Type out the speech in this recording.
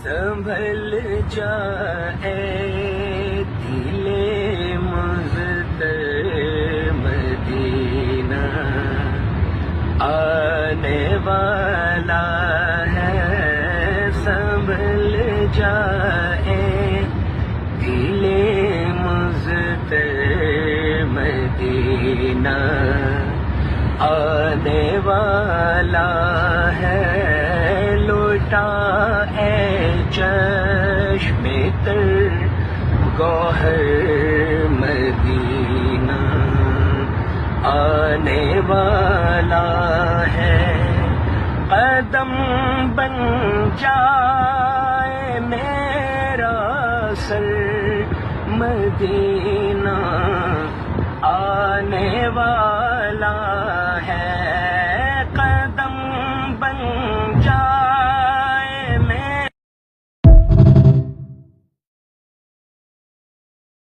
संभल जाए दिले मुज़्तर मदीना आने वाला है। संभल जाए दिले मुज़्तर मदीना आने वाला है। लौटा है चश्मे तर गौहर मदीना आने वाला है। कदम बन जाए मेरा सर मदीना आने वाला